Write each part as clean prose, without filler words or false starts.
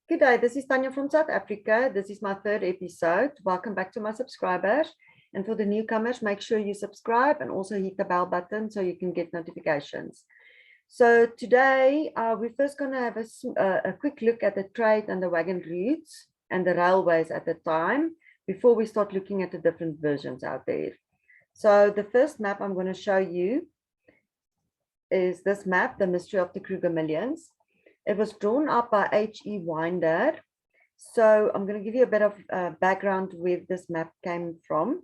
Good day, this is Tanya from South Africa. This is my third episode. Welcome back to my subscribers. And for the newcomers, make sure you subscribe and also hit the bell button so you can get notifications. So today, we're first going to have a quick look at the trade and the wagon routes and the railways at the time before we start looking at the different versions out there. So the first map I'm going to show you is this map, The Mystery of the Kruger Millions. It was drawn up by H.E. Winder. So I'm going to give you a bit of background where this map came from.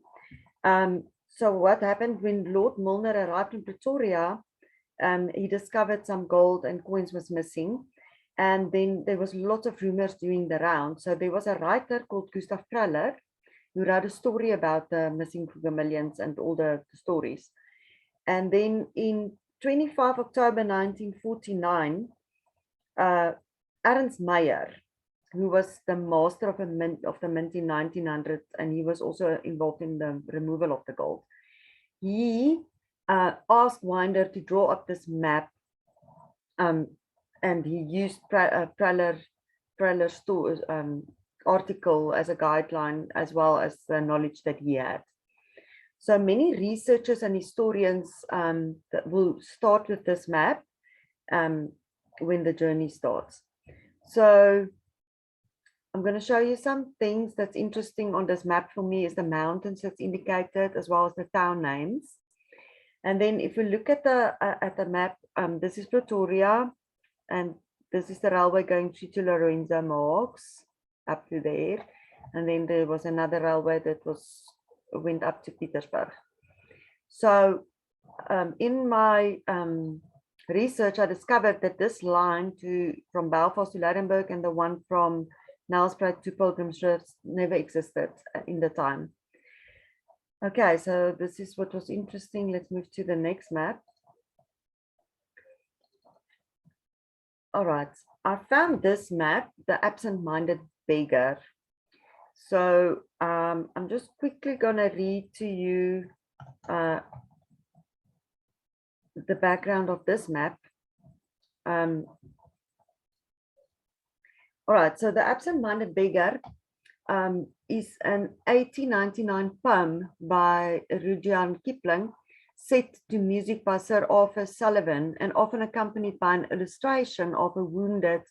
So what happened when Lord Milner arrived in Pretoria, he discovered some gold and coins was missing. And then there was lots of rumors doing the round. So there was a writer called Gustav Praller who wrote a story about the missing Kruger Millions and all the stories. And then in 25 October 1949, Ernst Meyer, who was the master of the mint in 1900, and he was also involved in the removal of the gold. He asked Winder to draw up this map, and he used Praller's article as a guideline, as well as the knowledge that he had. So many researchers and historians that will start with this map when the journey starts. So I'm going to show you some things that's interesting on this map for me is the mountains that's indicated as well as the town names. And then if you look at the map, this is Pretoria and this is the railway going through to Lorenzo Marks up to there. And then there was another railway that went up to Pietersburg. So in my research, I discovered that this line from Belfast to Lydenburg and the one from Nelspruit to Pilgrimsrift never existed in the time. Okay, so this is what was interesting. Let's move to the next map. All right, I found this map, The Absent-Minded Beggar. So I'm just quickly going to read to you the background of this map. All right, so The Absent-Minded Beggar is an 1899 poem by Rudyard Kipling, set to music by Sir Arthur Sullivan, and often accompanied by an illustration of a wounded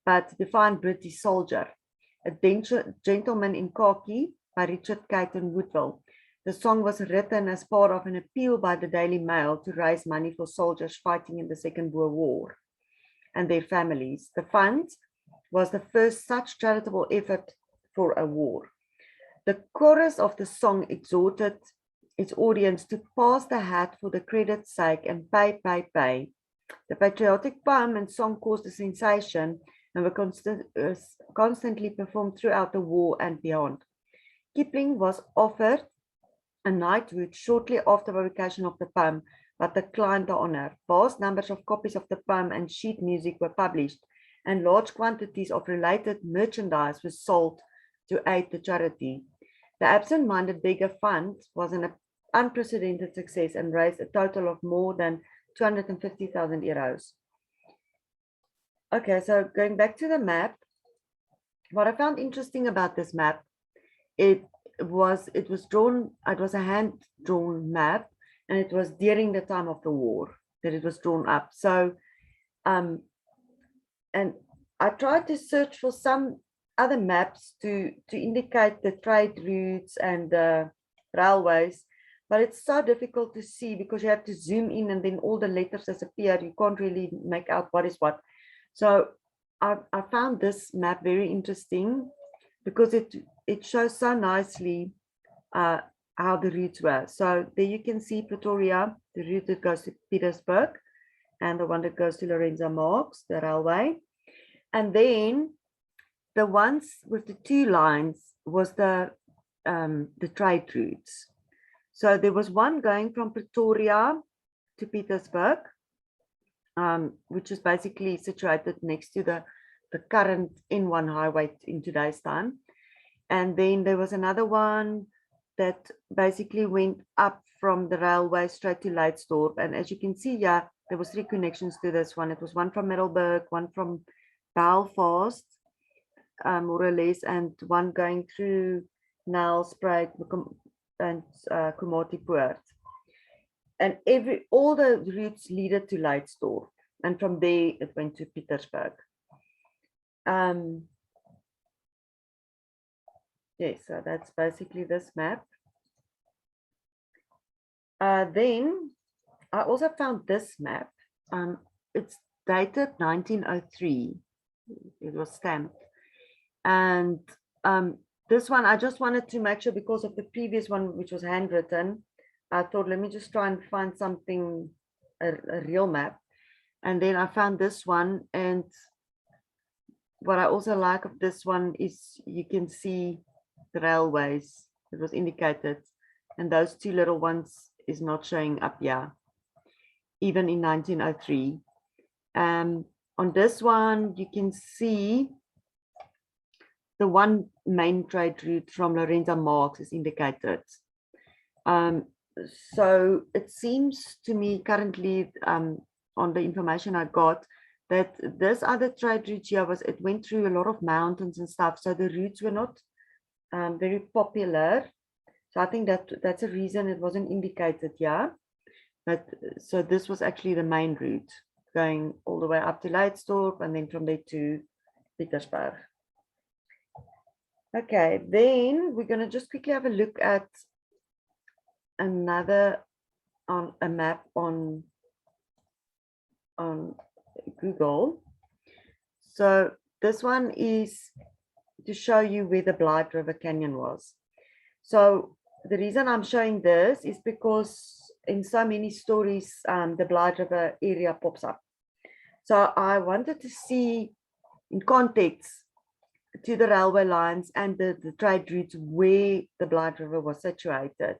but defiant British soldier, A Gentleman in Khaki by Richard Caton Woodville. The song was written as part of an appeal by the Daily Mail to raise money for soldiers fighting in the Second World War and their families. The fund was the first such charitable effort for a war. The chorus of the song exhorted its audience to pass the hat for the credit's sake and pay, pay, pay. The patriotic poem and song caused a sensation and were constantly performed throughout the war and beyond. Kipling was offered a knighthood shortly after publication of the poem, but declined the honor. Vast numbers of copies of the poem and sheet music were published, and large quantities of related merchandise was sold to aid the charity. The Absent-Minded Beggar Fund was an unprecedented success and raised a total of more than 250,000 euros. Okay, so going back to the map, what I found interesting about this map, it was a hand-drawn map, and it was during the time of the war that it was drawn up. So, and I tried to search for some other maps to indicate the trade routes and the railways, but it's so difficult to see because you have to zoom in and then all the letters disappear. You can't really make out what is what. So I found this map very interesting because it shows so nicely how the routes were. So there you can see Pretoria, the route that goes to Pietersburg, and the one that goes to Lorenzo Marks, the railway. And then the ones with the two lines was the trade routes. So there was one going from Pretoria to Pietersburg, which is basically situated next to the current N1 highway in today's time. And then there was another one that basically went up from the railway straight to Leidstdorp. And as you can see, yeah, there was 3 connections to this one. It was one from Middelburg, one from Belfast, more or less, and one going through Nelspruit and Komatipoort. And all the routes leaded to Leidstdorp, and from there it went to Pietersburg. Yes, so that's basically this map. Then I also found this map. It's dated 1903. It was stamped. And this one, I just wanted to make sure, because of the previous one, which was handwritten, I thought, let me just try and find something, a real map. And then I found this one. And what I also like of this one is you can see the railways. It was indicated. And those two little ones is not showing up here, even in 1903. On this one, you can see the one main trade route from Lorenza Marx is indicated. So it seems to me currently, on the information I got, that this other trade route here it went through a lot of mountains and stuff, so the routes were not very popular. So I think that's a reason it wasn't indicated here. But so this was actually the main route, going all the way up to Leidstdorp and then from there to Pietersburg. Okay, then we're going to just quickly have a look at another a map on Google. So this one is to show you where the Blyde-river Canyon was. So the reason I'm showing this is because in so many stories, the Blyde-river area pops up. So I wanted to see in context to the railway lines and the trade routes where the Blyde-river was situated,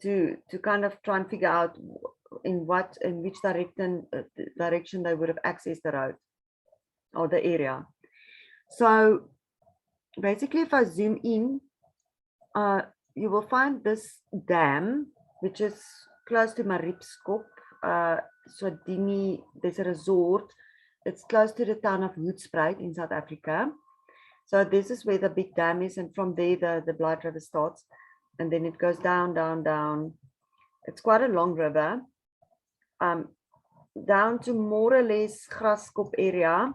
to kind of try and figure out in which direction they would have accessed the road or the area. So basically, if I zoom in, you will find this dam, which is close to Mariepskop. So there's a resort. It's close to the town of Hoedspruit in South Africa. So this is where the big dam is, and from there the Blyde-river starts, and then it goes down, down, down. It's quite a long river, down to more or less Graskop area.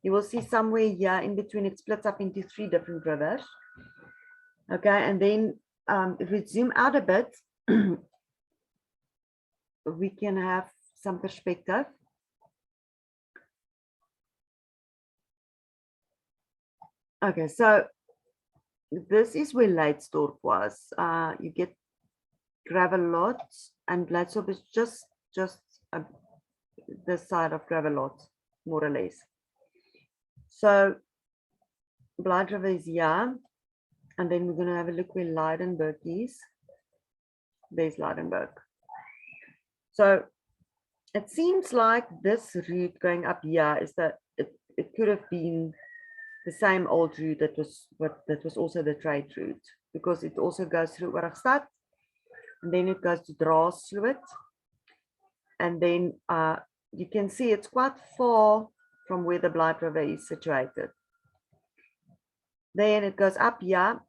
You will see somewhere here in between, it splits up into 3 different rivers. Okay, and then if we zoom out a bit, we can have some perspective. Okay, so this is where Leidstdorp was. You get Gravelot, and Leidstdorp is just this side of Gravelot, more or less. So Blyde-river is here, and then we're going to have a look where Lydenburg is. There's Lydenburg. So it seems like this route going up here is that it could have been the same old route that was also the trade route, because it also goes through Origstad, and then it goes to Draasloot, and then you can see it's quite far from where the Blyde-river is situated. Then it goes up here,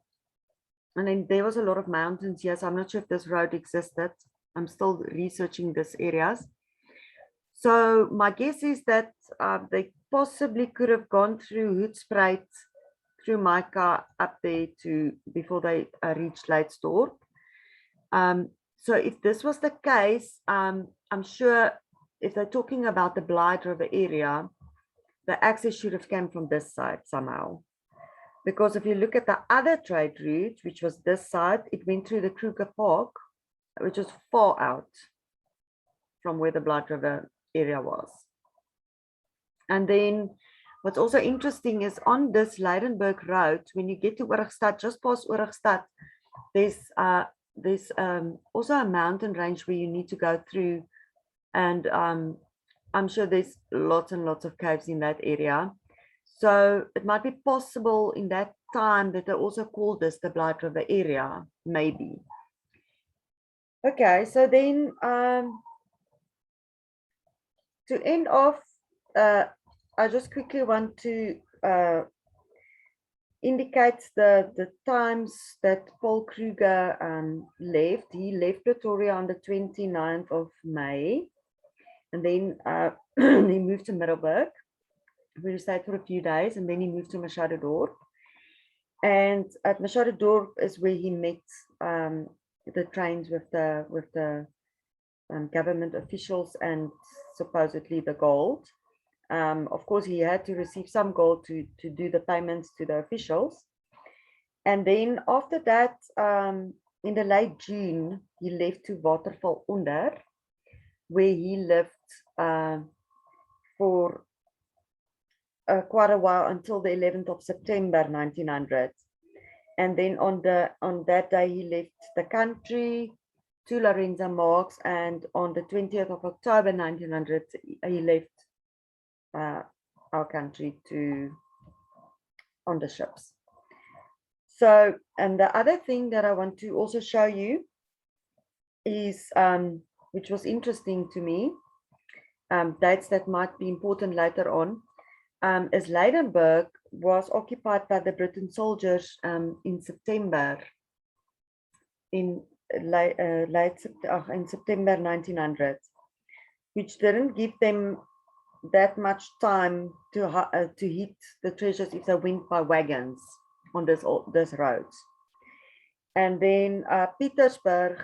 and then there was a lot of mountains here, so I'm not sure if this road existed. I'm still researching these areas. So my guess is that they possibly could have gone through Hoedspruit, through Micah up there before they reached Leidstdorp. So if this was the case, I'm sure if they're talking about the Blyde-river area, the access should have come from this side somehow. Because if you look at the other trade route, which was this side, it went through the Kruger Park, which was far out from where the Blyde-river area was. And then what's also interesting is on this Lydenburg road, when you get to Origstad, just past Origstad, there's also a mountain range where you need to go through, and I'm sure there's lots and lots of caves in that area. So it might be possible in that time that they also called this the Blyde-river area, maybe. Okay, so then to end off, I just quickly want to indicates the times that Paul Kruger left. He left Pretoria on the 29th of May, and then he moved to Middelburg, where he stayed for a few days, and then he moved to Machadodorp. And at Machadodorp is where he met the trains with the government officials and supposedly the gold. Of course, he had to receive some gold to do the payments to the officials. And then after that, in the late June, he left to Waterval Onder, where he lived for quite a while until the 11th of September 1900. And then on that day, he left the country to Lorenzo Marx, and on the 20th of October 1900, he left our country on the ships. So, and the other thing that I want to also show you is, which was interesting to me, dates that might be important later on, is Lydenburg was occupied by the Britain soldiers in September, in September 1900, which didn't give them that much time to hit the treasures if they went by wagons on this roads. And then Petersburg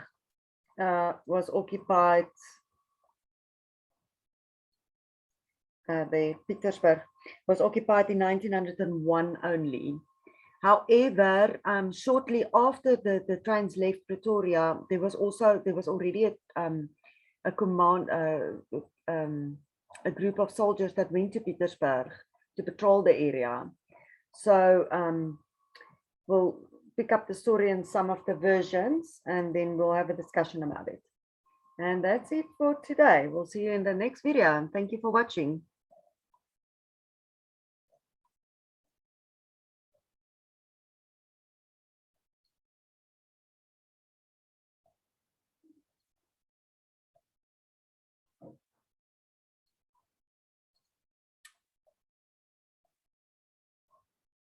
was occupied. Petersburg was occupied in 1901 only. However, shortly after the trains left Pretoria, there was already a command, a group of soldiers that went to Petersburg to patrol the area. So we'll pick up the story in some of the versions, and then we'll have a discussion about it. And that's it for today. We'll see you in the next video, and thank you for watching.